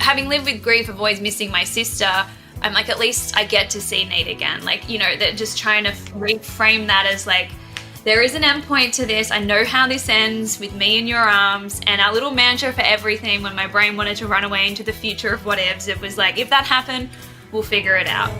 having lived with grief of always missing my sister, I'm like, at least I get to see Nate again. Like, you know, that just trying to reframe that as like, there is an end point to this. I know how this ends with me in your arms. And our little mantra for everything when my brain wanted to run away into the future of whatevs, it was like, if that happened, we'll figure it out.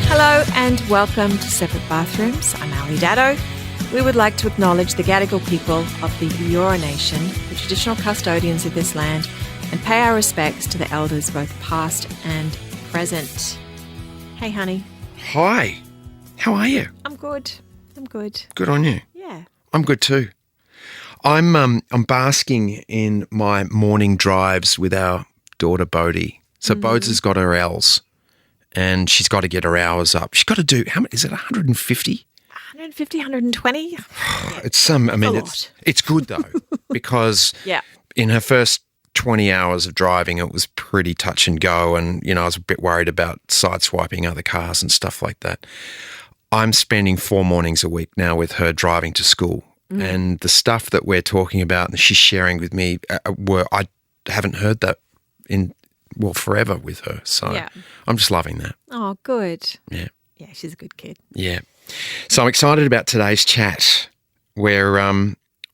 Hello and welcome to Separate Bathrooms. I'm Brahe-Daddo. We would like to acknowledge the Gadigal People of the Eora Nation, the traditional custodians of this land, and pay our respects to the elders both past and present. Hey, honey. Hi. How are you? I'm good. Good on you. Yeah. I'm good too. I'm basking in my morning drives with our daughter Bodie. So Bodes has got her L's and she's got to get her hours up. She's got to do, how many, is it 150? 150, 120? It's good though because yeah. in her first 20 hours of driving, it was pretty touch and go. And, you know, I was a bit worried about sideswiping other cars and stuff like that. I'm spending 4 mornings a week now with her driving to school. And the stuff that we're talking about and she's sharing with me I haven't heard that forever with her. So yeah. I'm just loving that. Oh, good. Yeah. Yeah, she's a good kid. Yeah. So I'm excited about today's chat where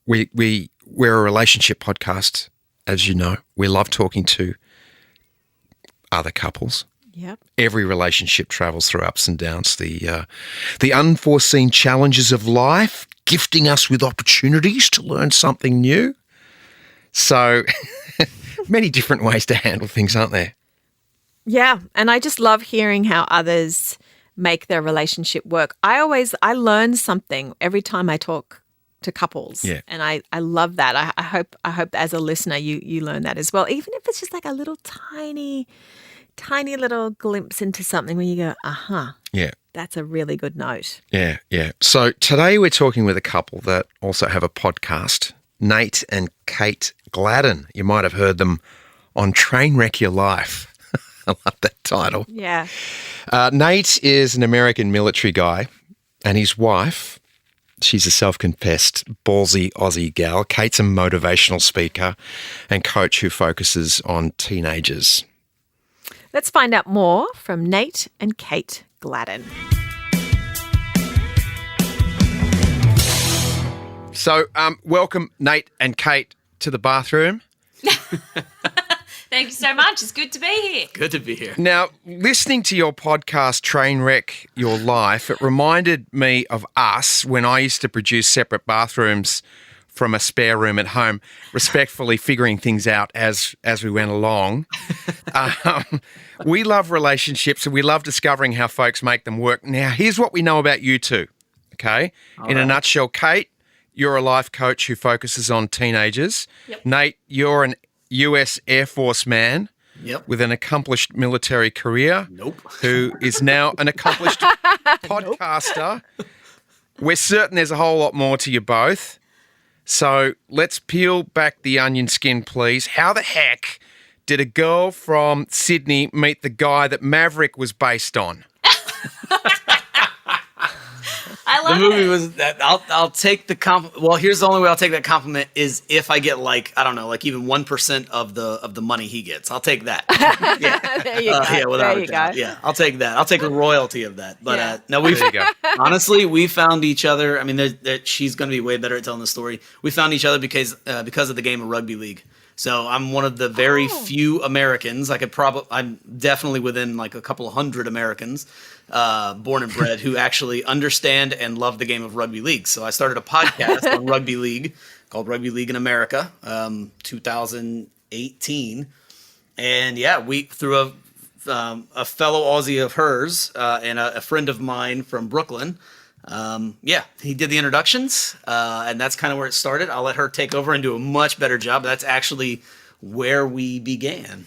we're a relationship podcast, as you know. We love talking to other couples. Yep. Every relationship travels through ups and downs, the unforeseen challenges of life, gifting us with opportunities to learn something new. So many different ways to handle things, aren't there? Yeah, and I just love hearing how others make their relationship work. I learn something every time I talk to couples. Yeah. And I love that. I hope as a listener you learn that as well. Even if it's just like a little tiny little glimpse into something where you go, Yeah. That's a really good note. Yeah, yeah. So today we're talking with a couple that also have a podcast, Nate and Kate Gladdin. You might have heard them on Trainwreck Your Life. I love that title. Yeah. Nate is an American military guy and his wife, she's a self-confessed ballsy Aussie gal. Kate's a motivational speaker and coach who focuses on teenagers. Let's find out more from Nate and Kate Gladdin. So welcome, Nate and Kate, to the bathroom. Thank you so much. It's good to be here. Good to be here. Now, listening to your podcast, Trainwreck Your Life, it reminded me of us when I used to produce Separate Bathrooms from a spare room at home, respectfully figuring things out as we went along. We love relationships and we love discovering how folks make them work. Now, here's what we know about you two, okay? In a nutshell, Kate, you're a life coach who focuses on teenagers. Yep. Nate, you're an US Air Force man with an accomplished military career who is now an accomplished podcaster. We're certain there's a whole lot more to you both. So let's peel back the onion skin, please. How the heck did a girl from Sydney meet the guy that Maverick was based on? I love the movie was that I'll take the compliment. Well, here's the only way I'll take that compliment is if I get even 1% of the money he gets. I'll take that. Yeah, there you go. Yeah, without a doubt. Yeah, I'll take that. I'll take a royalty of that. But no, honestly, we found each other. I mean, she's going to be way better at telling the story. We found each other because of the game of rugby league. So I'm one of the very few Americans. I'm definitely within like a couple of hundred Americans, born and bred, who actually understand and love the game of rugby league. So I started a podcast on rugby league called Rugby League in America, 2018, and we through a fellow Aussie of hers and a friend of mine from Brooklyn. He did the introductions, and that's kind of where it started. I'll let her take over and do a much better job. That's actually where we began.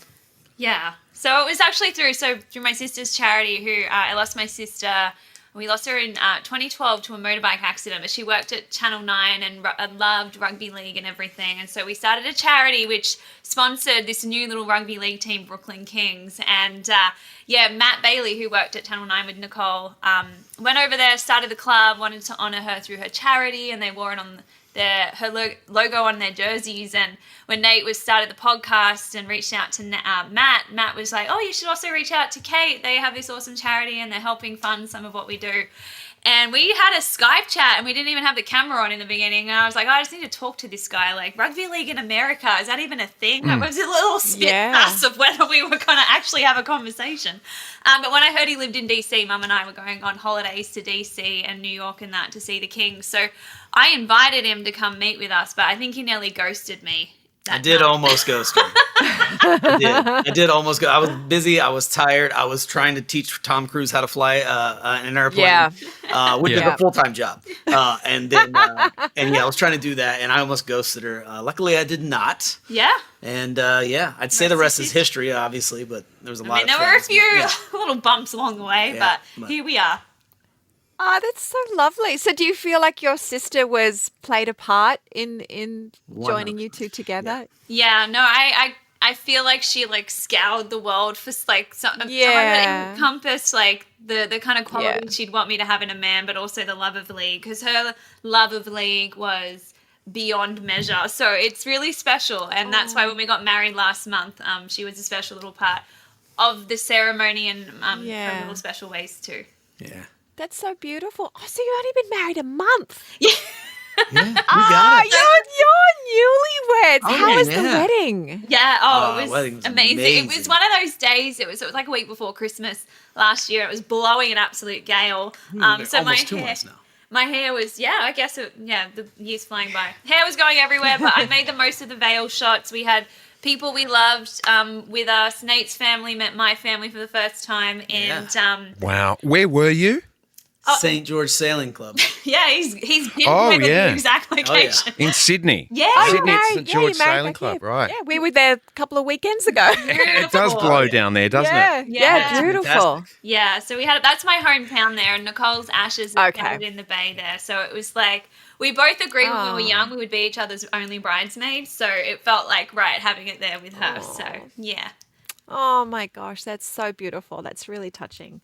Yeah. So it was actually through my sister's charity I lost my sister We lost her in 2012 to a motorbike accident, but she worked at Channel 9 and loved rugby league and everything. And so we started a charity which sponsored this new little rugby league team, Brooklyn Kings. And Matt Bailey, who worked at Channel 9 with Nicole, went over there, started the club, wanted to honour her through her charity, and they wore it on her logo on their jerseys. And when Nate started the podcast and reached out to Matt was like, oh, you should also reach out to Kate. They have this awesome charity and they're helping fund some of what we do. And we had a Skype chat, and we didn't even have the camera on in the beginning. And I was like, I just need to talk to this guy. Like, rugby league in America, is that even a thing? I was a little spit fast of whether we were going to actually have a conversation. But when I heard he lived in DC, Mum and I were going on holidays to DC and New York and that to see the Kings. So I invited him to come meet with us, but I think he nearly ghosted me. I did almost ghost her. I did almost go. I was busy. I was tired. I was trying to teach Tom Cruise how to fly an airplane, which is a full-time job. And I was trying to do that, and I almost ghosted her. Luckily, I did not. Yeah. And I'd say the rest is history, obviously, but there was a lot of there were a few little bumps along the way, but here we are. Oh, that's so lovely. So do you feel like your sister played a part in joining you two together? Yeah, no, I feel like she scoured the world for someone that encompassed the kind of quality she'd want me to have in a man, but also the love of league, because her love of league was beyond measure. So it's really special, and that's why when we got married last month, she was a special little part of the ceremony and in little special ways too. Yeah. That's so beautiful. Oh, so you've only been married a month. Yeah. Yeah, we got it. You're newlyweds. How was the wedding? Yeah, it was amazing. It was one of those days. It was like a week before Christmas last year. It was blowing an absolute gale. So almost 2 months now. My hair was, I guess, the year's flying by. Hair was going everywhere, but I made the most of the veil shots. We had people we loved with us. Nate's family met my family for the first time. And wow. Where were you? St. George Sailing Club. Yeah, he's been with the exact location. In Sydney. Yeah. Sydney at St. George Sailing Club, right. Yeah, we were there a couple of weekends ago. It does blow down there, doesn't it? Yeah, beautiful. Fantastic. Yeah, so that's my hometown there, and Nicole's ashes are gathered in the bay there. So it was like, we both agreed when we were young we would be each other's only bridesmaids, so it felt like right having it there with her. So, yeah. Oh my gosh, that's so beautiful. That's really touching.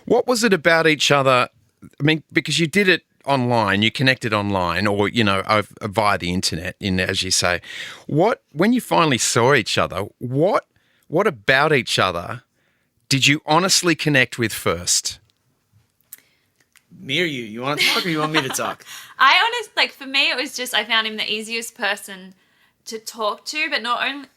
What was it about each other? I mean, because you did it online, you connected online or, via the internet, as you say. When you finally saw each other, what about each other did you honestly connect with first? Me or you? You want to talk or you want me to talk? For me, it was just I found him the easiest person to talk to, but not only,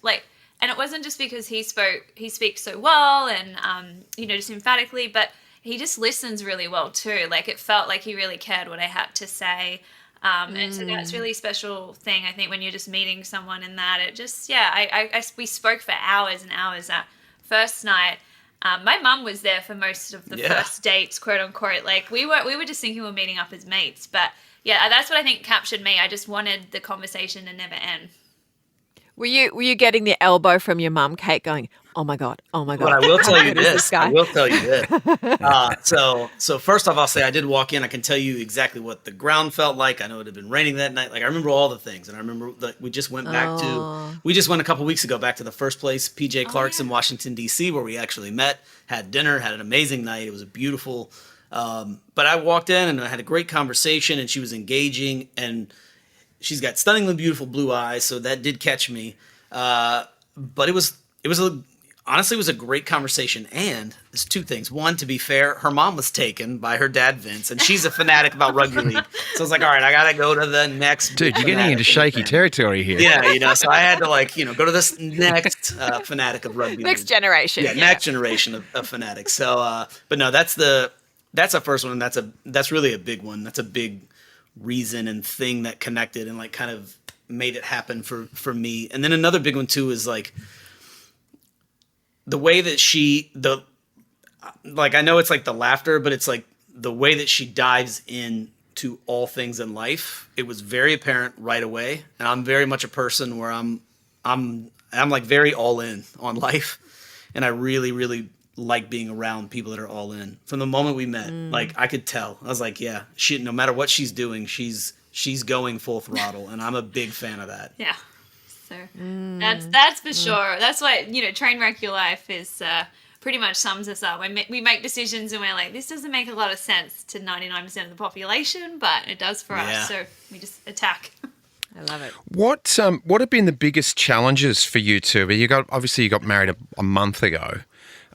and it wasn't just because he speaks so well and, just emphatically, but he just listens really well too. It felt like he really cared what I had to say. And so that's really special thing, I think, when you're just meeting someone in that. It just, we spoke for hours and hours that first night. My mum was there for most of the first dates, quote unquote. We were just thinking we were meeting up as mates. But yeah, that's what I think captured me. I just wanted the conversation to never end. Were you getting the elbow from your mum, Kate, going, oh my God. Well, I will tell you this. So first off, I'll say I did walk in. I can tell you exactly what the ground felt like. I know it had been raining that night. I remember all the things. And I remember that we just went a couple weeks ago back to the first place, PJ Clark's in Washington, D.C., where we actually met, had dinner, had an amazing night. It was a beautiful, but I walked in and I had a great conversation, and she was engaging, and she's got stunningly beautiful blue eyes, so that did catch me. But it was honestly a great conversation. And there's two things. One, to be fair, her mom was taken by her dad, Vince, and she's a fanatic about rugby league. So I was like, all right, I got to go to the next. Dude, you're getting into shaky territory here. Yeah, so I had to go to this next fanatic of rugby league. Next generation. Yeah, next generation of fanatics. So, but no, that's the first one. And that's really a big one. That's a big reason and thing that connected and kind of made it happen for me. And then another big one too is the way that I know it's the laughter, but it's the way that she dives into all things in life. It was very apparent right away. And I'm very much a person where I'm very all in on life. And I really, really like being around people that are all in. From the moment we met, like I could tell. I was like, yeah, no matter what she's doing, she's going full throttle, and I'm a big fan of that. Yeah. So that's for sure. That's why, train wreck your life is pretty much sums us up. We make decisions and we're like, this doesn't make a lot of sense to 99% of the population, but it does for us. So we just attack. I love it. What have been the biggest challenges for you two? You got married a month ago,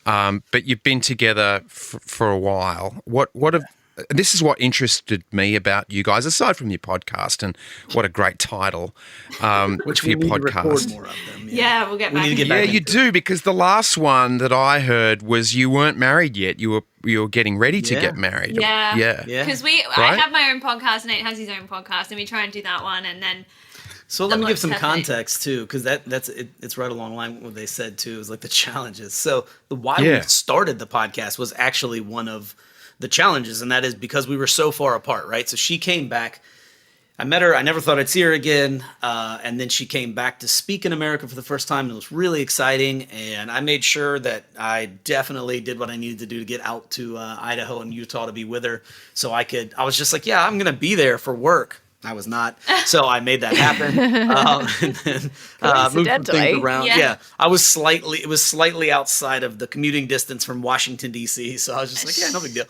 but you've been together for a while. This is what interested me about you guys, aside from your podcast, and what a great title Which for your we need podcast. to record more of them. Yeah, we'll get back. You do, because the last one that I heard was you weren't married yet. You were getting ready to get married. Yeah. Because Right? I have my own podcast, Nate has his own podcast, and we try and do that one, and then. So let me give some context too, because it's right along the line with what they said too, is like the challenges. So why we started the podcast was actually one of the challenges, and that is because we were so far apart, right? So she came back. I met her. I never thought I'd see her again. And then she came back to speak in America for the first time. And it was really exciting. And I made sure that I definitely did what I needed to do to get out to Idaho and Utah to be with her. So I was just like, yeah, I'm going to be there for work. I was not. So I made that happen. And then moved some things around. Yeah. It was slightly outside of the commuting distance from Washington, D.C. So I was just like, yeah, no big deal.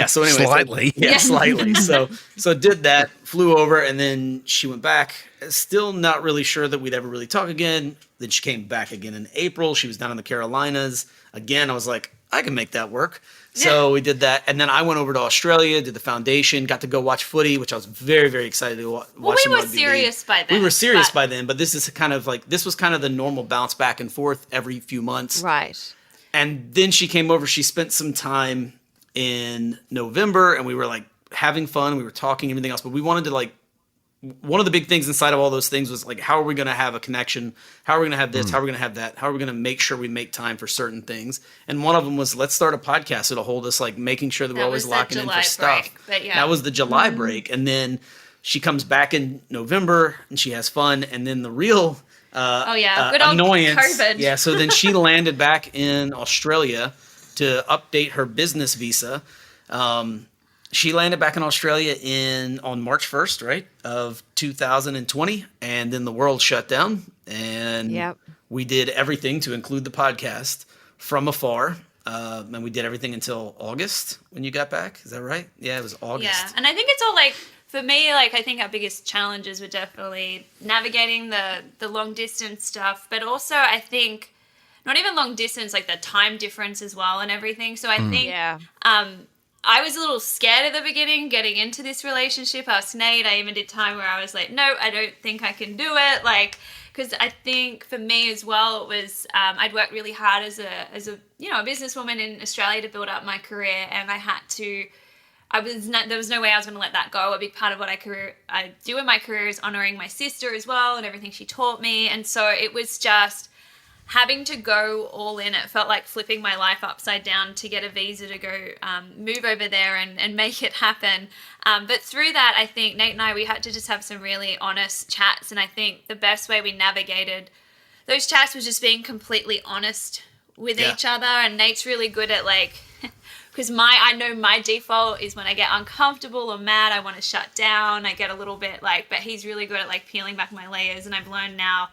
So anyway. Slightly. Slightly. So did that, flew over, and then she went back. Still not really sure that we'd ever really talk again. Then she came back again in April. She was down in the Carolinas. Again, I was like, I can make that work. So we did that. And then I went over to Australia, did the foundation, got to go watch footy, which I was very, very excited to watch. Well, we were serious by then. We were serious by then, but this was kind of the normal bounce back and forth every few months. Right. And then she came over. She spent some time in November, and we were like having fun. We were talking, everything else, but we wanted to one of the big things inside of all those things was like, how are we going to have a connection? How are we going to have this? How are we going to have that? How are we going to make sure we make time for certain things? And one of them was, let's start a podcast. It'll hold us, like making sure that we're always locking in for stuff. That was the July break. And then she comes back in November and she has fun. And then the real good old annoyance. COVID. Yeah. So then she landed back in Australia to update her business visa. She landed back in Australia on March 1st, right, of 2020, and then the world shut down, and we did everything to include the podcast from afar, and we did everything until August when you got back. Is that right? Yeah, it was August. Yeah, and I think it's all for me, I think our biggest challenges were definitely navigating the long distance stuff, but also I think not even long distance, like the time difference as well and everything. So I think I was a little scared at the beginning getting into this relationship. I asked Nate. I even did time where I was like, no, I don't think I can do it. Because I think for me as well, it was I'd worked really hard as a a businesswoman in Australia to build up my career, and I had to. There was no way I was going to let that go. A big part of what I do in my career is honoring my sister as well and everything she taught me, and so it was just having to go all in. It felt like flipping my life upside down to get a visa to go move over there and make it happen. But through that, I think Nate and I, we had to just have some really honest chats. And I think the best way we navigated those chats was just being completely honest with each other. And Nate's really good at because I know my default is when I get uncomfortable or mad, I want to shut down. I get a little bit but he's really good at peeling back my layers. And I've learned now,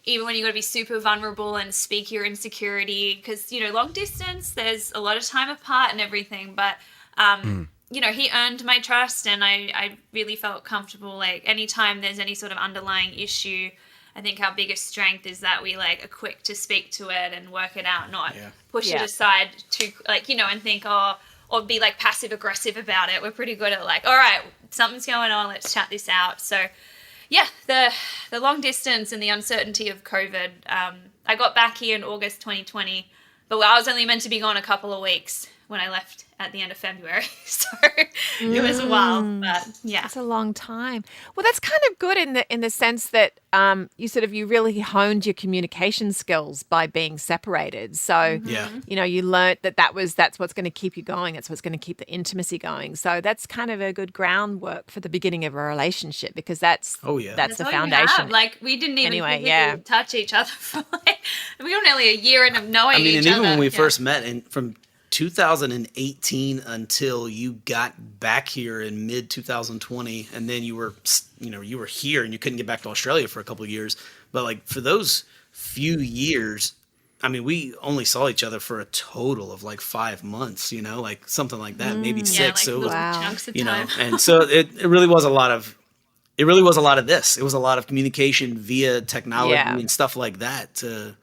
even when you got to be super vulnerable and speak your insecurity, because, long distance, there's a lot of time apart and everything. But, he earned my trust, and I really felt comfortable. Anytime there's any sort of underlying issue, I think our biggest strength is that we are quick to speak to it and work it out, not push it aside to and think, or be passive aggressive about it. We're pretty good at all right, something's going on, let's chat this out. So yeah, the long distance and the uncertainty of COVID. I got back here in August 2020, but I was only meant to be gone a couple of weeks when I left at the end of February. So it was a while, but yeah. It's a long time. Well, that's kind of good in the sense that you really honed your communication skills by being separated. So you learnt that's what's going to keep you going. It's what's going to keep the intimacy going. So that's kind of a good groundwork for the beginning of a relationship, because that's the foundation. Like, we didn't even touch each other for we were nearly a year in of knowing each other. And even when we first met, and from 2018 until you got back here in mid 2020, and then you were here and you couldn't get back to Australia for a couple of years. But like, for those few years, I mean, we only saw each other for a total of like 5 months, like something like that, maybe 6. Like, so it was, chunks of time. And so it really was a lot of. It really was a lot of this. It was a lot of communication via technology and stuff like that to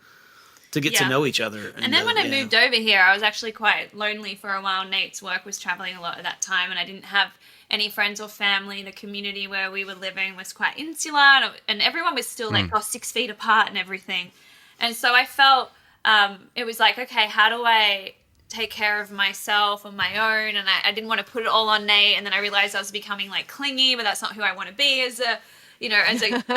get to know each other. And then when I moved over here, I was actually quite lonely for a while. Nate's work was traveling a lot at that time, and I didn't have any friends or family. The community where we were living was quite insular, and everyone was still 6 feet apart and everything. And so I felt it was like, okay, how do I take care of myself on my own? And I didn't want to put it all on Nate. And then I realized I was becoming like clingy, but that's not who I want to be as a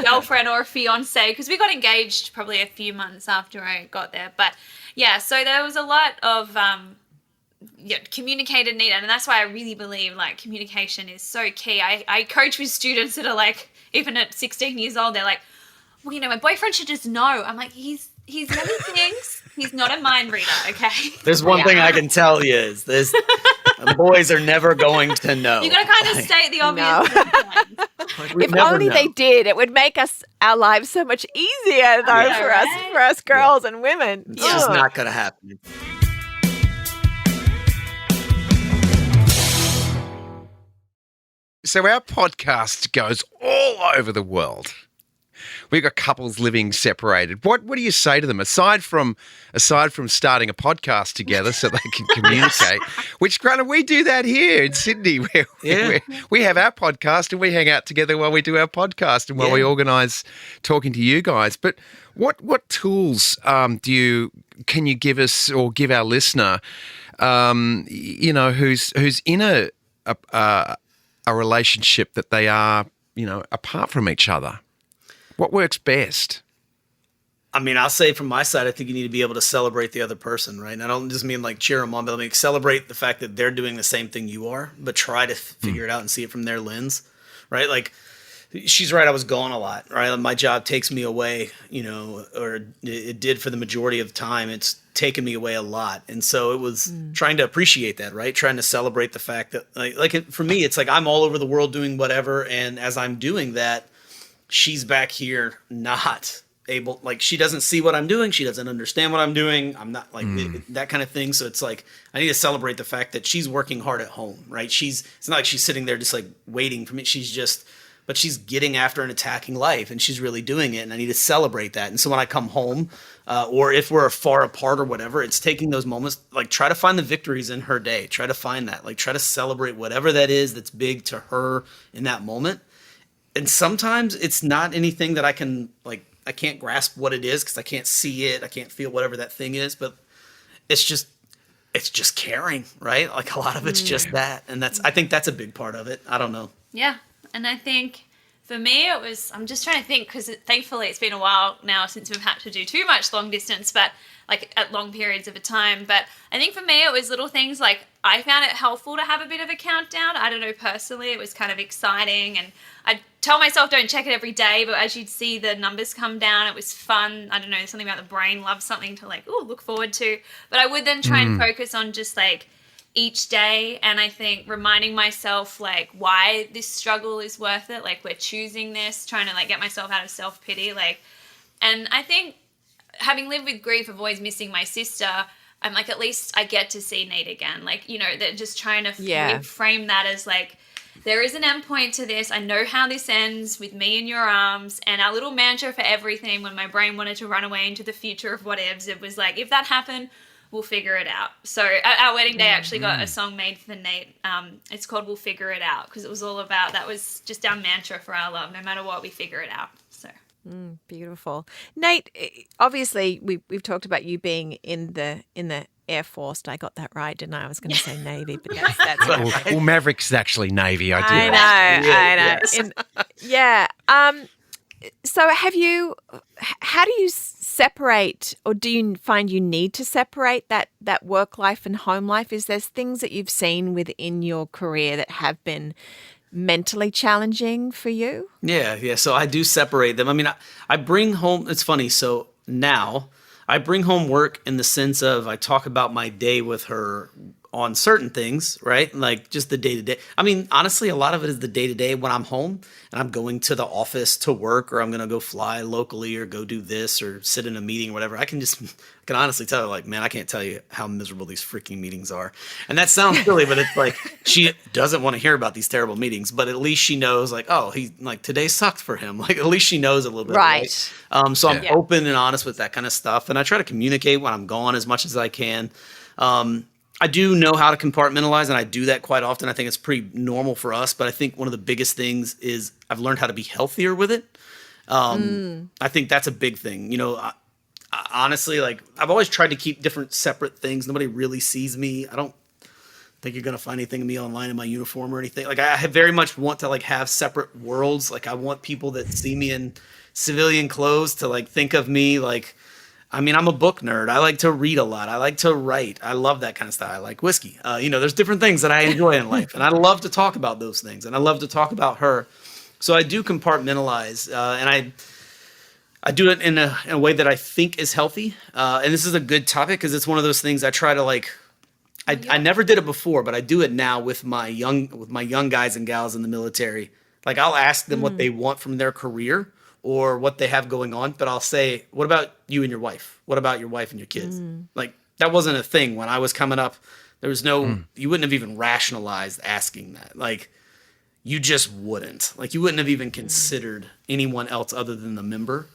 girlfriend or a fiance, because we got engaged probably a few months after I got there. But yeah, so there was a lot of communicated need, and that's why I really believe like communication is so key. I coach with students that are like, even at 16 years old, they're like, well, my boyfriend should just know. I'm like, he's many things. He's not a mind reader, okay? There's one thing I can tell you is this: boys are never going to know. You got to kind of state the obvious. If only they did, it would make our lives so much easier, though, for us girls and women. It's just not going to happen. So our podcast goes all over the world. We've got couples living separated. What do you say to them aside from starting a podcast together so they can communicate? Which granted, we do that here in Sydney, where we have our podcast and we hang out together while we do our podcast and while we organise talking to you guys. But what tools can you give us or give our listener, who's in a relationship that they are, apart from each other? What works best? I mean, I'll say from my side, I think you need to be able to celebrate the other person, right? And I don't just mean like cheer them on, but I mean celebrate the fact that they're doing the same thing you are, but try to figure it out and see it from their lens, right? Like, she's right, I was gone a lot, right? My job takes me away, or it did for the majority of the time. It's taken me away a lot. And so it was trying to appreciate that, right? Trying to celebrate the fact that, for me, it's like I'm all over the world doing whatever, and as I'm doing that, she's back here not able, like, she doesn't see what I'm doing. She doesn't understand what I'm doing. I'm not like that kind of thing. So it's like, I need to celebrate the fact that she's working hard at home, right? It's not like she's sitting there just like waiting for me. But she's getting after and attacking life, and she's really doing it. And I need to celebrate that. And so when I come home, or if we're far apart or whatever, it's taking those moments, like, try to find the victories in her day. Try to find that, like, try to celebrate whatever that is that's big to her in that moment. And sometimes it's not anything that I can't grasp what it is because I can't see it. I can't feel whatever that thing is, but it's just caring, right? Like, a lot of it's just that. And I think that's a big part of it. I don't know. Yeah. And I think for me, I'm just trying to think, because thankfully it's been a while now since we've had to do too much long distance, but like at long periods of a time. But I think for me, it was little things like I found it helpful to have a bit of a countdown. I don't know, personally, it was kind of exciting. And I tell myself don't check it every day, but as you'd see the numbers come down, it was fun. I don't know, something about the brain loves something to look forward to. But I would then try and focus on just like each day, and I think reminding myself like why this struggle is worth it, like we're choosing this, trying to like get myself out of self-pity, like. And I think having lived with grief of always missing my sister, I'm like, at least I get to see Nate again, like, that just trying to frame that as like, there is an end point to this. I know how this ends with me in your arms. And our little mantra for everything, when my brain wanted to run away into the future of what ifs, it was like, if that happened, we'll figure it out. So at our wedding day, I actually got a song made for Nate. It's called We'll Figure It Out, because it was all about, that was just our mantra for our love. No matter what, we figure it out. So beautiful. Nate, obviously we've talked about you being in the Air Force. I got that right, didn't I? I was going to say Navy, but that's Maverick. Well, Maverick's actually Navy. I I know. Yes. So how do you separate, or do you find you need to separate that work life and home life? Is there things that you've seen within your career that have been mentally challenging for you? Yeah. So I do separate them. I mean, I bring home, it's funny. So now I bring home work in the sense of I talk about my day with her on certain things, right? Like just the day-to-day. I mean, honestly, a lot of it is the day-to-day when I'm home and I'm going to the office to work, or I'm going to go fly locally or go do this or sit in a meeting or whatever. I can honestly tell her, like, man, I can't tell you how miserable these freaking meetings are. And that sounds silly, but it's like she doesn't want to hear about these terrible meetings, but at least she knows, like, oh, today sucked for him. Like, at least she knows a little bit. Right. So I'm open and honest with that kind of stuff. And I try to communicate when I'm gone as much as I can. I do know how to compartmentalize, and I do that quite often. I think it's pretty normal for us, but I think one of the biggest things is I've learned how to be healthier with it. I think that's a big thing. You know, I honestly, like, I've always tried to keep different separate things. Nobody really sees me. I don't think you're going to find anything of me online in my uniform or anything. Like, I very much want to, like, have separate worlds. Like, I want people that see me in civilian clothes to, like, think of me like, I mean, I'm a book nerd. I like to read a lot. I like to write. I love that kind of stuff. I like whiskey. There's different things that I enjoy in life, and I love to talk about those things, and I love to talk about her. So I do compartmentalize, and I do it in a way that I think is healthy. And this is a good topic because it's one of those things I try to, like, I never did it before, but I do it now with my young guys and gals in the military. Like, I'll ask them what they want from their career or what they have going on, but I'll say, what about you and your wife? What about your wife and your kids? Like, that wasn't a thing when I was coming up. There was no, you wouldn't have even rationalized asking that. Like, you just wouldn't. Like, you wouldn't have even considered anyone else other than the member,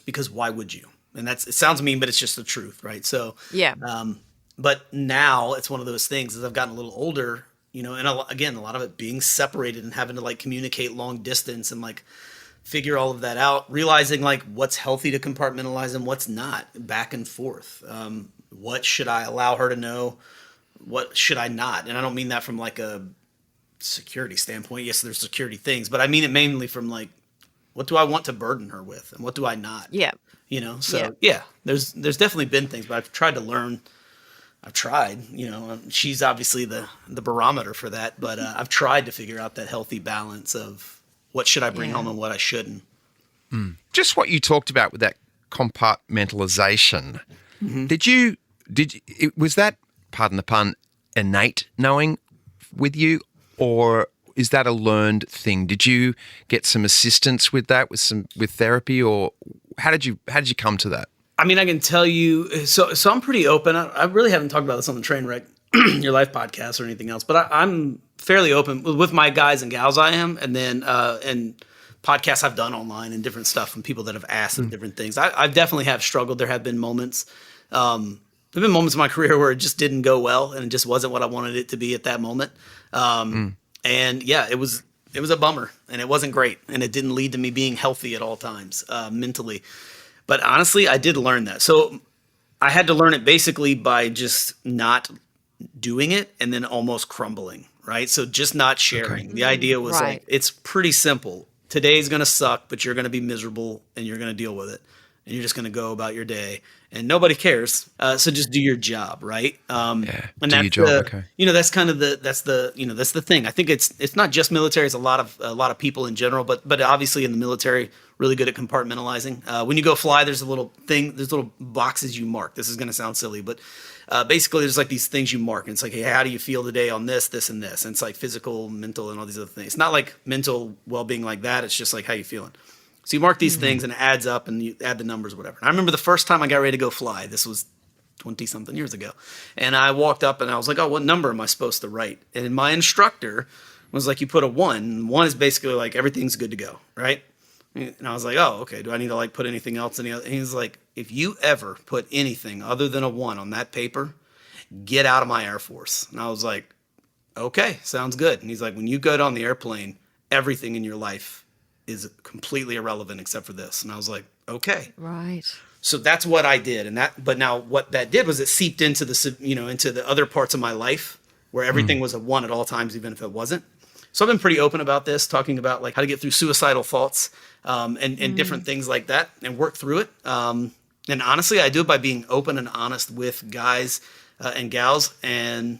because why would you? And it sounds mean, but it's just the truth, right? So, but now it's one of those things as I've gotten a little older, and again, a lot of it being separated and having to, like, communicate long distance and, like, figure all of that out, realizing, like, what's healthy to compartmentalize and what's not, back and forth. What should I allow her to know? What should I not? And I don't mean that from, like, a security standpoint. Yes, there's security things, but I mean it mainly from, like, what do I want to burden her with and what do I not? Yeah. There's definitely been things, but I've tried to learn. She's obviously the barometer for that, but I've tried to figure out that healthy balance of what should I bring home and what I shouldn't. Just what you talked about with that compartmentalization. Was that, pardon the pun, innate knowing with you, or is that a learned thing? Did you get some assistance with that, with therapy, or how did you come to that? I mean, I can tell you, so I'm pretty open. I really haven't talked about this on the Trainwreck Your Life podcast or anything else, but I'm fairly open with my guys and gals. I am, and then and podcasts I've done online and different stuff from people that have asked and different things. I definitely have struggled. There have been moments. There've been moments in my career where it just didn't go well, and it just wasn't what I wanted it to be at that moment. And yeah, it was a bummer, and it wasn't great, and it didn't lead to me being healthy at all times mentally. But honestly, I did learn that. So I had to learn it basically by just not doing it and then almost crumbling, right? So just not sharing. Okay. The idea was like, it's pretty simple. Today's going to suck, but you're going to be miserable and you're going to deal with it. And you're just going to go about your day and nobody cares. So just do your job. Right. And do your job. Okay. That's kind of that's the thing. I think it's not just military. It's a lot of people in general, but obviously in the military, really good at compartmentalizing. When you go fly, there's little boxes you mark. This is going to sound silly, but basically there's like these things you mark, and it's like, hey, how do you feel today on this, this, and this? And it's like physical, mental, and all these other things. It's not like mental well-being like that. It's just like, how you feeling? So you mark these things and it adds up and you add the numbers, whatever. And I remember the first time I got ready to go fly, this was 20-something years ago. And I walked up and I was like, oh, what number am I supposed to write? And my instructor was like, you put a 1. 1 is basically like everything's good to go, right? And I was like, oh, okay. Do I need to like put anything else? And he was like, if you ever put anything other than a 1 on that paper, get out of my Air Force. And I was like, okay, sounds good. And he's like, when you go on the airplane, everything in your life is completely irrelevant except for this. And I was like, okay. Right. So that's what I did. But now what that did was it seeped into into the other parts of my life where everything was a one at all times, even if it wasn't. So I've been pretty open about this, talking about like how to get through suicidal thoughts, and different things like that and work through it. And honestly, I do it by being open and honest with guys and gals. And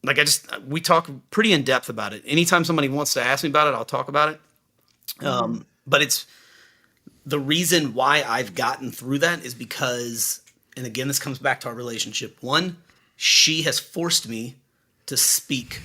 like, we talk pretty in depth about it. Anytime somebody wants to ask me about it, I'll talk about it. But it's the reason why I've gotten through that is because, and again, this comes back to our relationship. One, she has forced me to speak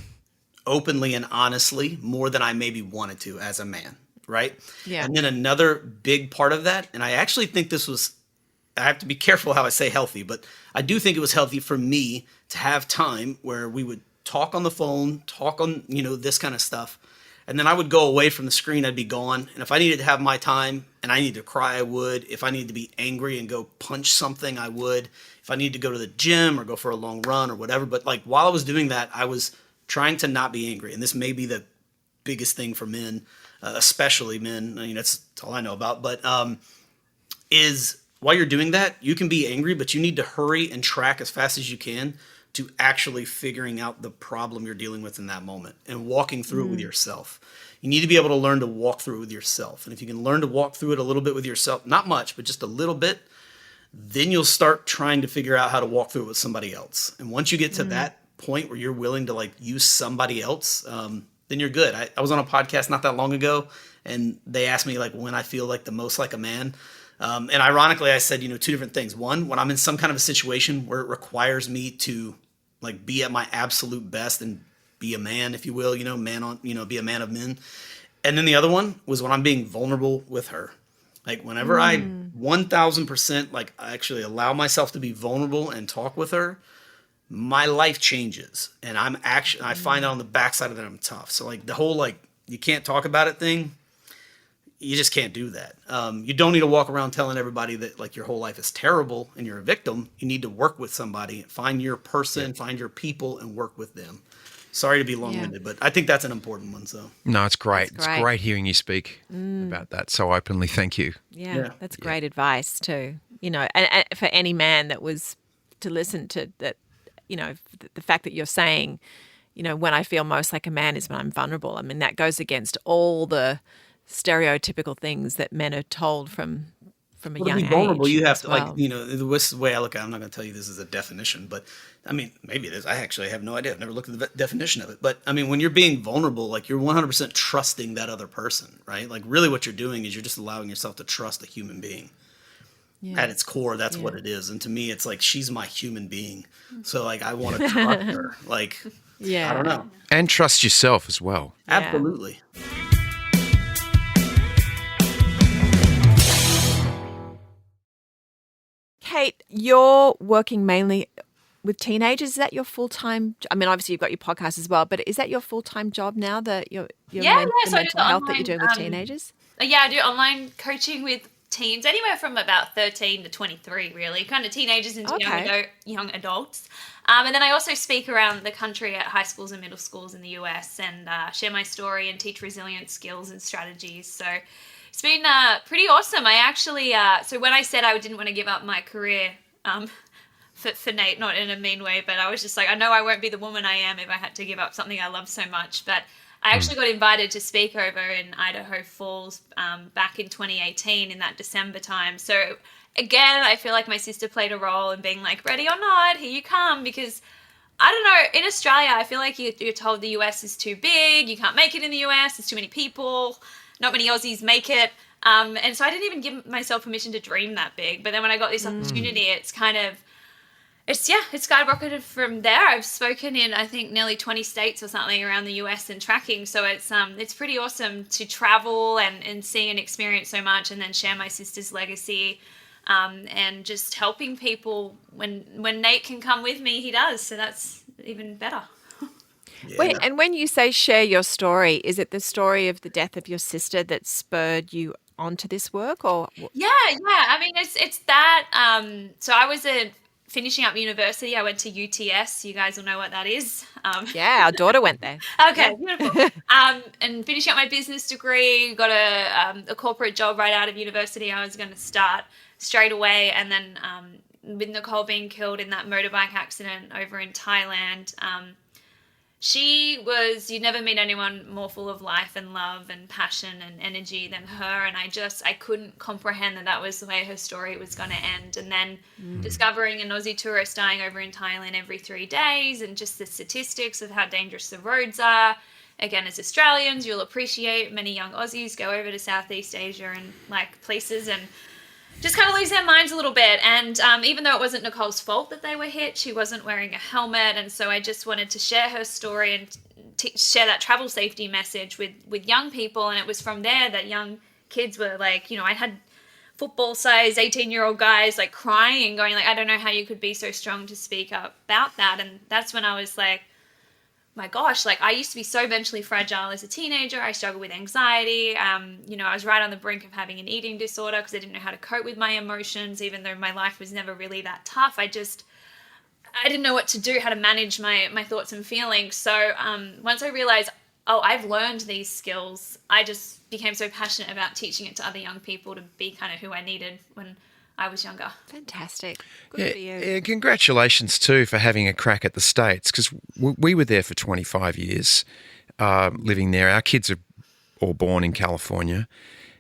openly and honestly more than I maybe wanted to as a man. Right. Yeah. And then another big part of that, and I actually think I have to be careful how I say healthy, but I do think it was healthy for me to have time where we would talk on the phone, talk on, this kind of stuff. And then I would go away from the screen. I'd be gone. And if I needed to have my time and I needed to cry, I would. If I needed to be angry and go punch something, I would. If I needed to go to the gym or go for a long run or whatever. But like while I was doing that, I was trying to not be angry. And this may be the biggest thing for men, especially men. I mean, that's all I know about. But is while you're doing that, you can be angry, but you need to hurry and track as fast as you can to actually figuring out the problem you're dealing with in that moment and walking through it with yourself. You need to be able to learn to walk through it with yourself. And if you can learn to walk through it a little bit with yourself, not much, but just a little bit, then you'll start trying to figure out how to walk through it with somebody else. And once you get to that point where you're willing to like use somebody else, then you're good. I was on a podcast not that long ago, and they asked me like when I feel like the most like a man. And ironically, I said, two different things. One, when I'm in some kind of a situation where it requires me to like be at my absolute best and be a man, if you will, be a man of men. And then the other one was when I'm being vulnerable with her. Like whenever I 1000% like I actually allow myself to be vulnerable and talk with her, my life changes. And I find out on the backside of that I'm tough. So like the whole like you can't talk about it thing, you just can't do that. You don't need to walk around telling everybody that like your whole life is terrible and you're a victim. You need to work with somebody, find your person, find your people, and work with them. Sorry to be long-winded, but I think that's an important one. So no, it's great. It's great hearing you speak about that so openly. Thank you. Yeah. That's great advice too. And for any man that was to listen to that, the fact that you're saying, when I feel most like a man is when I'm vulnerable. I mean, that goes against all the stereotypical things that men are told from a young age. To be vulnerable, you have to this is the way I look at it. I'm not going to tell you this is a definition, but I mean, maybe it is. I actually have no idea. I've never looked at the definition of it. But I mean, when you're being vulnerable, like you're 100% trusting that other person, right? Like really what you're doing is you're just allowing yourself to trust a human being. At its core, that's what it is. And to me, it's like, she's my human being. So like, I want to trust her. Like, I don't know. And trust yourself as well. Absolutely. Kate, you're working mainly with teenagers. Is that your full-time? I mean, obviously you've got your podcast as well, but is that your full-time job now? That your So mental health that you're doing with teenagers? Yeah, I do online coaching with teens, anywhere from about 13 to 23, really, kind of teenagers into young adults. And then I also speak around the country at high schools and middle schools in the US and share my story and teach resilience skills and strategies. So it's been pretty awesome. I actually, so when I said I didn't want to give up my career for Nate, not in a mean way, but I was just like, I know I won't be the woman I am if I had to give up something I love so much. But I actually got invited to speak over in Idaho Falls back in 2018 in that December time. So again, I feel like my sister played a role in being like, ready or not, here you come. Because I don't know, in Australia, I feel like you're told the US is too big, you can't make it in the US, there's too many people, not many Aussies make it. And so I didn't even give myself permission to dream that big. But then when I got this opportunity, it's kind of, it skyrocketed from there. I've spoken in, I think, nearly 20 states or something around the US and tracking. So it's pretty awesome to travel and see and experience so much and then share my sister's legacy and just helping people. When Nate can come with me, he does. So that's even better. Yeah. Wait, and when you say share your story, is it the story of the death of your sister that spurred you onto this work, or? Yeah. I mean, it's that. So I was a finishing up university, I went to UTS. You guys will know what that is. Yeah, our daughter went there. Okay, beautiful. And finishing up my business degree, got a corporate job right out of university. I was going to start straight away, and then with Nicole being killed in that motorbike accident over in Thailand, you'd never meet anyone more full of life and love and passion and energy than her. And I couldn't comprehend that was the way her story was going to end. And then discovering an Aussie tourist dying over in Thailand every 3 days, and just the statistics of how dangerous the roads are. Again, as Australians, you'll appreciate many young Aussies go over to Southeast Asia and like places and just kind of lose their minds a little bit. And even though it wasn't Nicole's fault that they were hit, she wasn't wearing a helmet. And so I just wanted to share her story and share that travel safety message with young people. And it was from there that young kids were like, you know, I had football-sized 18-year-old guys like crying, going like, I don't know how you could be so strong to speak up about that. And that's when I was like, my gosh, like I used to be so mentally fragile as a teenager. I struggled with anxiety. You know, I was right on the brink of having an eating disorder because I didn't know how to cope with my emotions, even though my life was never really that tough. I didn't know what to do, how to manage my thoughts and feelings. So once I realized, I've learned these skills, I just became so passionate about teaching it to other young people to be kind of who I needed when I was younger. Fantastic. Good for you. Yeah, congratulations too for having a crack at the States, because we were there for 25 years living there. Our kids are all born in California.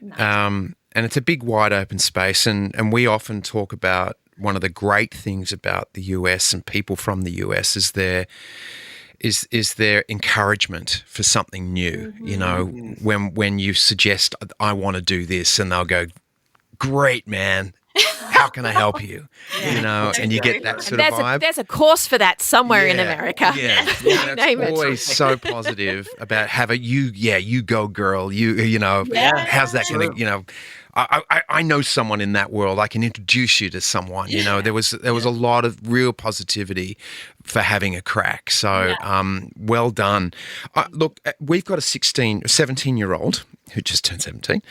Nice. And it's a big wide open space, and we often talk about one of the great things about the US and people from the US is their encouragement for something new. You know, when you suggest, I want to do this, and they'll go, great, man. How can I help you? You know, and you get that sort of vibe. There's a course for that somewhere in America. Yeah, it's always so positive about you go girl. You know, how's that going to, you know, I know someone in that world. I can introduce you to someone. You know, there was a lot of real positivity for having a crack. So well done. Look, we've got a 17-year-old who just turned 17.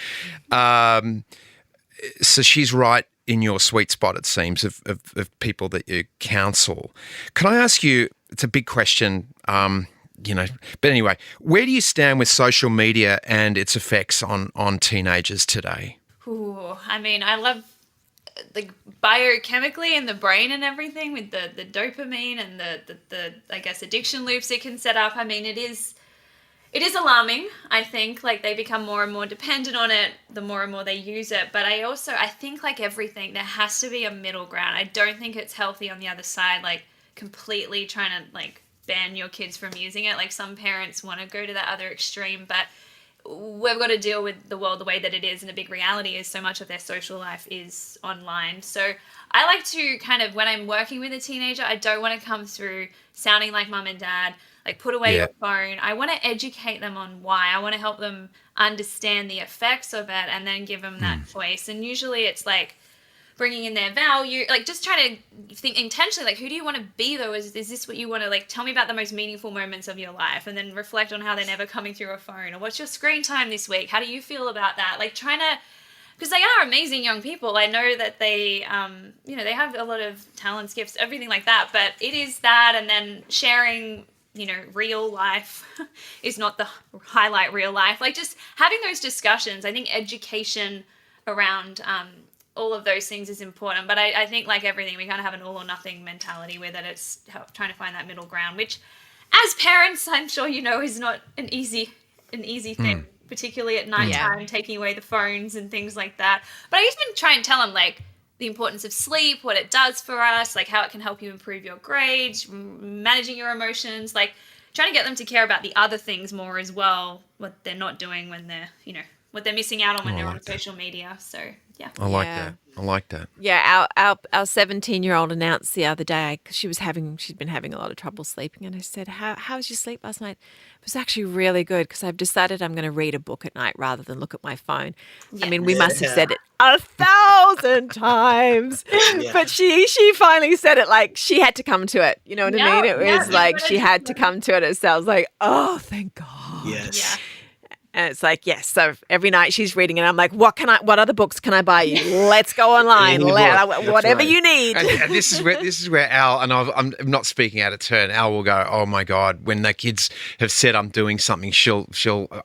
So she's right in your sweet spot, it seems, of people that you counsel. Can I ask you, it's a big question, you know, but anyway, where do you stand with social media and its effects on teenagers today? Ooh, I mean, I love like biochemically in the brain and everything with the dopamine and the I guess addiction loops it can set up. I mean, it is alarming, I think, like they become more and more dependent on it the more and more they use it. But I think like everything, there has to be a middle ground. I don't think it's healthy on the other side, like completely trying to like ban your kids from using it. Like some parents want to go to that other extreme, but we've got to deal with the world the way that it is. And the big reality is so much of their social life is online. So I like to kind of, when I'm working with a teenager, I don't want to come through sounding like mum and dad, like put away your phone. I want to educate them on why. I want to help them understand the effects of it and then give them that choice. And usually it's like bringing in their value, like just trying to think intentionally, like who do you want to be though? Is this what you want to, like tell me about the most meaningful moments of your life, and then reflect on how they're never coming through a phone, or what's your screen time this week? How do you feel about that? Like trying to, because they are amazing young people. I know that they, you know, they have a lot of talents, gifts, everything like that, but it is that, and then sharing, you know, real life is not the highlight real life. Like just having those discussions, I think education around all of those things is important. But I think like everything, we kind of have an all or nothing mentality with it. It's trying to find that middle ground, which as parents, I'm sure you know, is not an easy thing, particularly at nighttime, taking away the phones and things like that. But I even try and tell them like the importance of sleep, what it does for us, like how it can help you improve your grades, managing your emotions, like trying to get them to care about the other things more as well, what they're not doing when they're, you know, what they're missing out on when they're on social media. So, yeah. I like that. Yeah, our 17-year-old announced the other day, because she'd been having a lot of trouble sleeping, and I said, how was your sleep last night? It was actually really good, because I've decided I'm going to read a book at night rather than look at my phone. Yeah. I mean, we must have said it 1,000 times, but she finally said it, like she had to come to it. You know what I mean? It was like she had to come to it herself. I was like, oh, thank God. Yes. And And it's like, yes. So every night she's reading it. I'm like, what other books can I buy you? Let's go online. Whatever you need. And this is where Al, and I'm not speaking out of turn, Al will go, oh my God, when the kids have said I'm doing something, she'll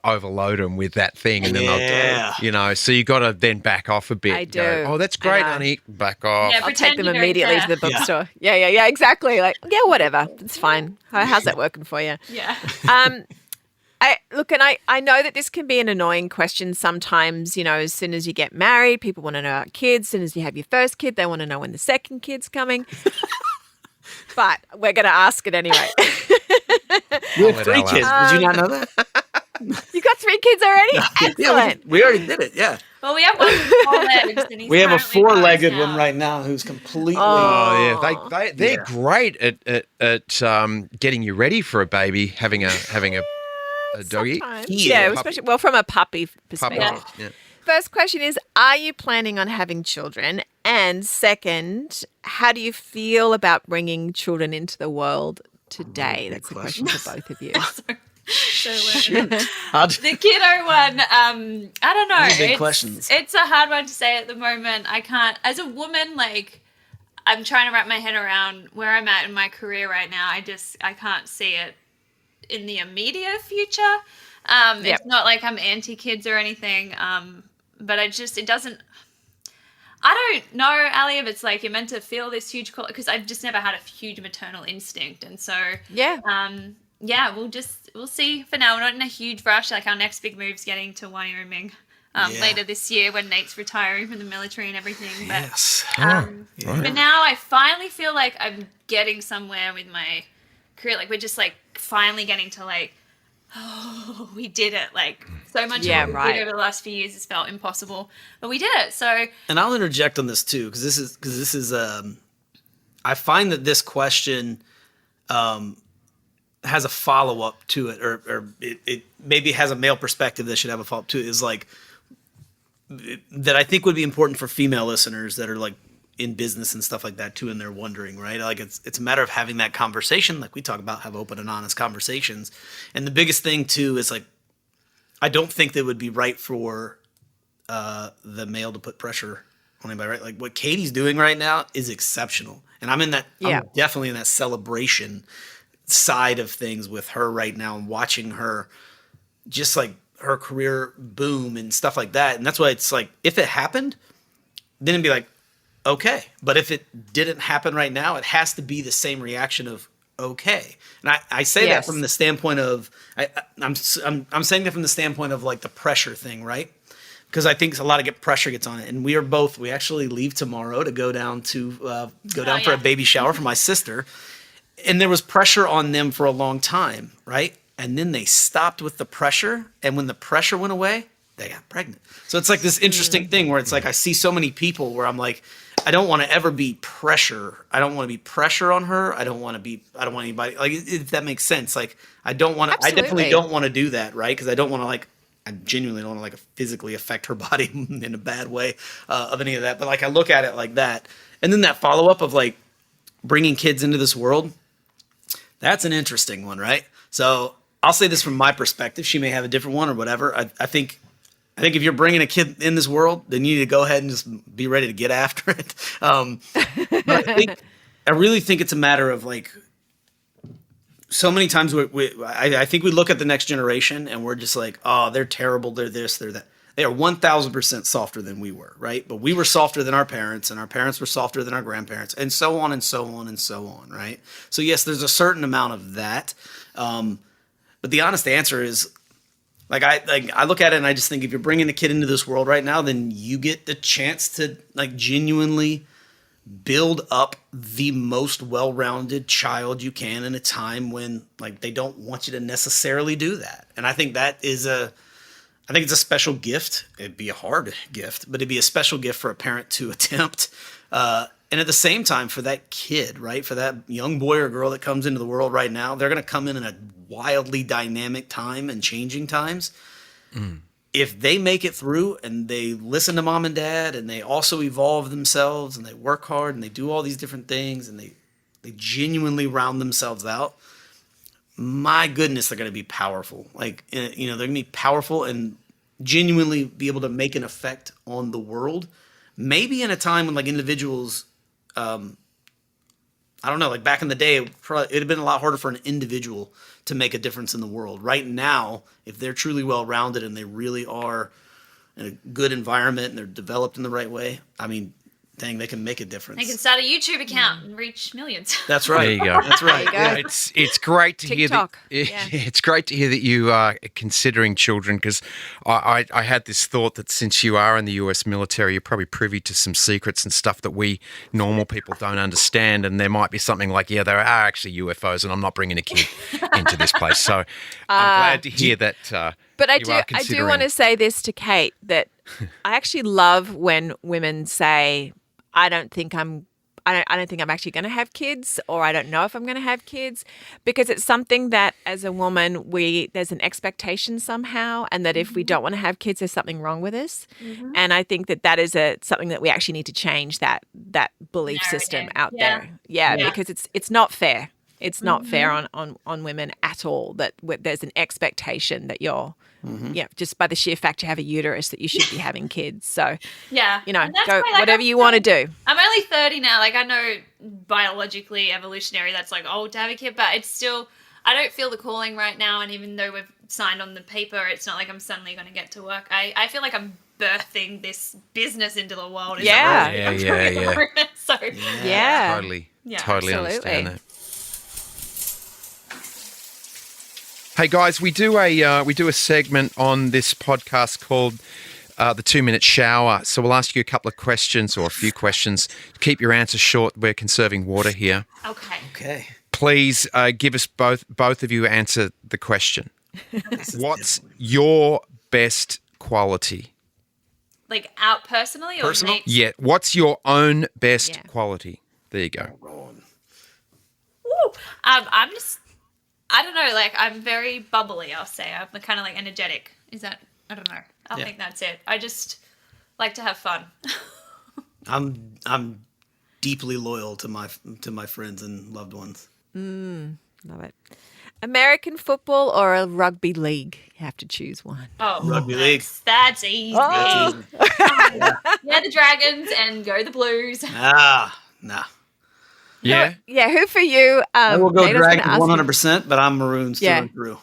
overload them with that thing. And then I'll, so you got to then back off a bit. I do. Go, oh, that's great, honey. Back off. Yeah, I'll take them immediately to the bookstore. Yeah, exactly. Like, yeah, whatever. It's fine. How's that working for you? Yeah. I know that this can be an annoying question sometimes. As soon as you get married, people want to know about kids. As soon as you have your first kid, they want to know when the second kid's coming. But we're going to ask it anyway. You have 3 kids. Did you not know that? You got 3 kids already? Excellent. Yeah, we already did it. Yeah. Well, we have one with 4 legs. And he's we have a currently 4-legged posed one out. right now who's completely. Oh yeah, they're great at getting you ready for a baby, having a doggy. Yeah, especially from a puppy perspective. Puppy. Yeah. First question is, are you planning on having children? And second, how do you feel about bringing children into the world today? That's a question for both of you. The kiddo one, I don't know. Big questions. It's a hard one to say at the moment. I can't, as a woman, like, I'm trying to wrap my head around where I'm at in my career right now. I can't see it in the immediate future. It's not like I'm anti-kids or anything, but it doesn't, I don't know, Ali, if it's like you're meant to feel this huge call, because I've just never had a huge maternal instinct. And so, we'll see. For now, we're not in a huge rush. Like, our next big move's getting to Wyoming later this year when Nate's retiring from the military and everything. But, but now I finally feel like I'm getting somewhere with my career. Like, we're just like finally getting to like, oh, we did it. Like, so much of what we did over the last few years has felt impossible, but we did it. So, and I'll interject on this too, because this is I find that this question has a follow up to it, or it maybe has a male perspective that should have a follow up to it. Is like that I think would be important for female listeners that are like in business and stuff like that too, and they're wondering, right? Like it's a matter of having that conversation, like we talk about, have open and honest conversations. And the biggest thing too is like, I don't think that it would be right for the male to put pressure on anybody, right? Like what Katie's doing right now is exceptional, and I'm definitely in that celebration side of things with her right now, and watching her just like her career boom and stuff like that. And that's why it's like, if it happened, then it'd be like, okay. But if it didn't happen right now, it has to be the same reaction of okay. And I say that from the standpoint of, I'm saying that from the standpoint of like the pressure thing, right? Because I think a lot of pressure gets on it. And we actually leave tomorrow to go down for a baby shower for my sister. And there was pressure on them for a long time, right? And then they stopped with the pressure. And when the pressure went away, they got pregnant. So it's like this interesting thing where it's like I see so many people where I'm like, I don't want to ever be pressure. I don't want to be pressure on her. I don't want anybody, like, if that makes sense. Like, I definitely don't want to do that, right? Because I genuinely don't want to like physically affect her body in a bad way of any of that. But like, I look at it like that. And then that follow up of like bringing kids into this world, that's an interesting one, right? So I'll say this from my perspective. She may have a different one or whatever. I think if you're bringing a kid in this world, then you need to go ahead and just be ready to get after it. But I really think it's a matter of like, so many times I think we look at the next generation and we're just like, oh, they're terrible. They're this, they're that. They are 1,000% softer than we were, right? But we were softer than our parents, and our parents were softer than our grandparents, and so on and so on and so on, right? So yes, there's a certain amount of that. But the honest answer is, I look at it and I just think if you're bringing a kid into this world right now, then you get the chance to like genuinely build up the most well-rounded child you can in a time when like they don't want you to necessarily do that. And I think that is I think it's a special gift. It'd be a hard gift, but it'd be a special gift for a parent to attempt. And at the same time, for that kid, right, for that young boy or girl that comes into the world right now, they're going to come in a wildly dynamic time and changing times. If they make it through and they listen to mom and dad and they also evolve themselves and they work hard and they do all these different things and they genuinely round themselves out, my goodness, they're going to be powerful. Like, they're going to be powerful and genuinely be able to make an effect on the world. Maybe in a time when like individuals, I don't know, like back in the day, it'd have been a lot harder for an individual to make a difference in the world. Right now, if they're truly well-rounded and they really are in a good environment and they're developed in the right way, I mean, dang, they can make a difference. They can start a YouTube account and reach millions. That's right. There you go. That's right. Yeah, it's great to hear that. TikTok. It's great to hear that you are considering children, because I had this thought that since you are in the US military, you're probably privy to some secrets and stuff that we normal people don't understand, and there might be something like, yeah, there are actually UFOs, and I'm not bringing a kid into this place. So I'm glad to hear that. But I you are do want to say this to Kate, that I actually love when women say, I don't think I'm actually going to have kids, or I don't know if I'm going to have kids, because it's something that as a woman, there's an expectation somehow, and that if we don't want to have kids, there's something wrong with us. Mm-hmm. And I think that is something that we actually need to change, that belief system out there. Yeah, because it's not fair. It's not fair on women at all, that there's an expectation that you're, just by the sheer fact you have a uterus, that you should be having kids. So, go whatever you want to do. I'm only 30 now. Like, I know biologically, evolutionary, that's like old to have a kid, but it's still, I don't feel the calling right now. And even though we've signed on the paper, it's not like I'm suddenly going to get to work. I feel like I'm birthing this business into the world. Yeah. So, Totally understand that. Hey guys, we do a segment on this podcast called the 2-minute shower. So we'll ask you a couple of questions, or a few questions. Keep your answers short. We're conserving water here. Okay. Please give us both of you answer the question. What's your best quality? Like out personally or Personal? Yeah. What's your own best quality? There you go. Woo. I'm just, I don't know, like I'm very bubbly, I'll say. I'm kind of like energetic. Is that, I don't know. I think that's it. I just like to have fun. I'm deeply loyal to my friends and loved ones. Love it. American football or a rugby league? You have to choose one. Oh, Rugby league. That's easy. Oh. Yeah, the Dragons and go the Blues. Nah. Yeah? Who for you? I will go Nate, Dragons 100%, but I'm Maroons through and through.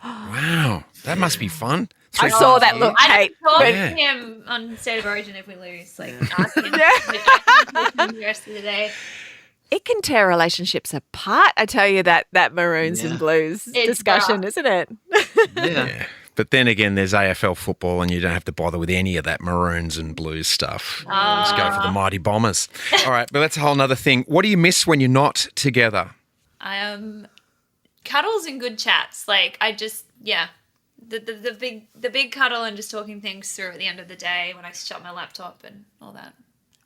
Wow. That must be fun. I saw that look, I Kate. talk to him on State of Origin if we lose. Like, ask him the rest of the day. It can tear relationships apart, I tell you, that Maroons and Blues discussion, isn't it? Yeah. But then again, there's AFL football, and you don't have to bother with any of that Maroons and Blues stuff. Let's go for the Mighty Bombers. All right, but that's a whole other thing. What do you miss when you're not together? Cuddles and good chats. Like, I just, the big cuddle and just talking things through at the end of the day when I shut my laptop and all that.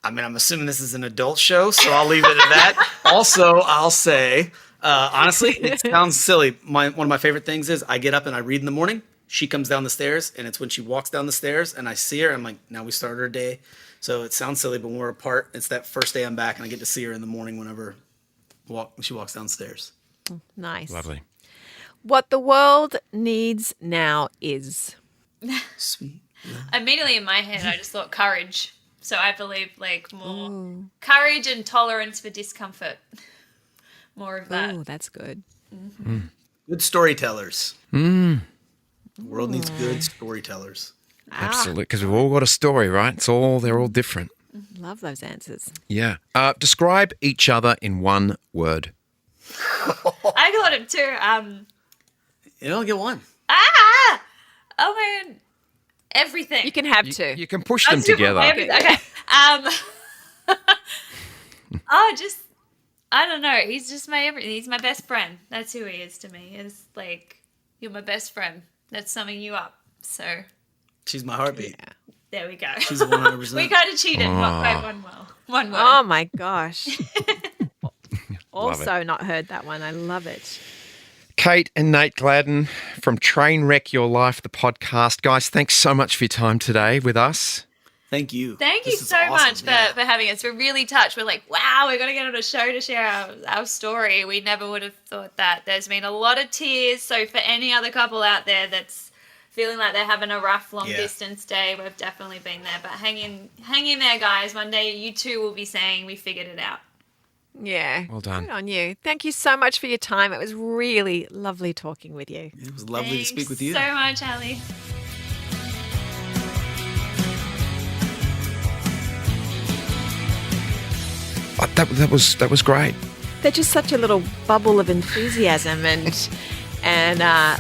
I mean, I'm assuming this is an adult show, so I'll leave it at that. Also, I'll say, honestly, it sounds silly. One of my favorite things is I get up and I read in the morning. She comes down the stairs, and it's when she walks down the stairs, and I see her. I'm like, now we started our day. So it sounds silly, but when we're apart, it's that first day I'm back, and I get to see her in the morning whenever she walks downstairs. Nice. Lovely. What the world needs now is... Sweet. Immediately in my head, I just thought courage. So I believe like more courage and tolerance for discomfort. More of that. Oh, that's good. Mm-hmm. Good storytellers. The world needs good storytellers. Absolutely, because we've all got a story, right? They're all different. Love those answers. Yeah. Describe each other in one word. I got it too. You don't get one. Oh man. Everything. You can have two. You can push them together. Okay. Just I don't know. He's just my everything. He's my best friend. That's who he is to me. It's like, you're my best friend. That's summing you up. So she's my heartbeat. Yeah. There we go. She's 100%. We kind of cheated. Not quite one word. Oh my gosh. Also not heard that one. I love it. Kate and Nate Gladdin from Trainwreck Your Life, the podcast. Guys, thanks so much for your time today with us. Thank you. Thank you so much for having us. We're really touched. We're like, wow, we're going to get on a show to share our story. We never would have thought that. There's been a lot of tears. So for any other couple out there that's feeling like they're having a rough long distance day, we've definitely been there. But hang in there, guys. One day you too will be saying we figured it out. Yeah. Well done. Good on you. Thank you so much for your time. It was really lovely talking with you. It was lovely to speak with you. Thanks so much, Ali. That was great. They're just such a little bubble of enthusiasm and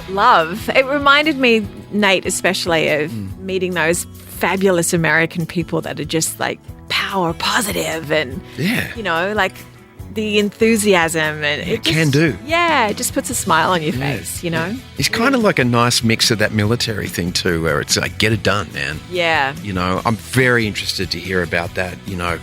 love. It reminded me, Nate, especially of meeting those fabulous American people that are just like power positive and like the enthusiasm and it can do. Yeah, it just puts a smile on your face, you know. It's kind of like a nice mix of that military thing too, where it's like get it done, man. Yeah. You know, I'm very interested to hear about that. You know,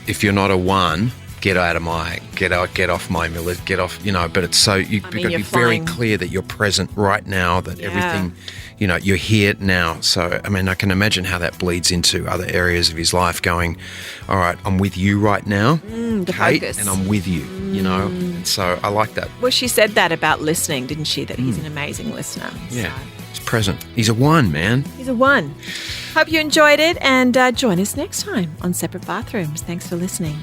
if you're not a one, get off my get off. You know, but it's so you've got to be very clear that you're present right now. That everything. You know, you're here now. So, I mean, I can imagine how that bleeds into other areas of his life going, all right, I'm with you right now, Kate, focus. and I'm with you, you know. So I like that. Well, she said that about listening, didn't she? That he's an amazing listener. Yeah, so. He's present. He's a one, man. He's a one. Hope you enjoyed it and join us next time on Separate Bathrooms. Thanks for listening.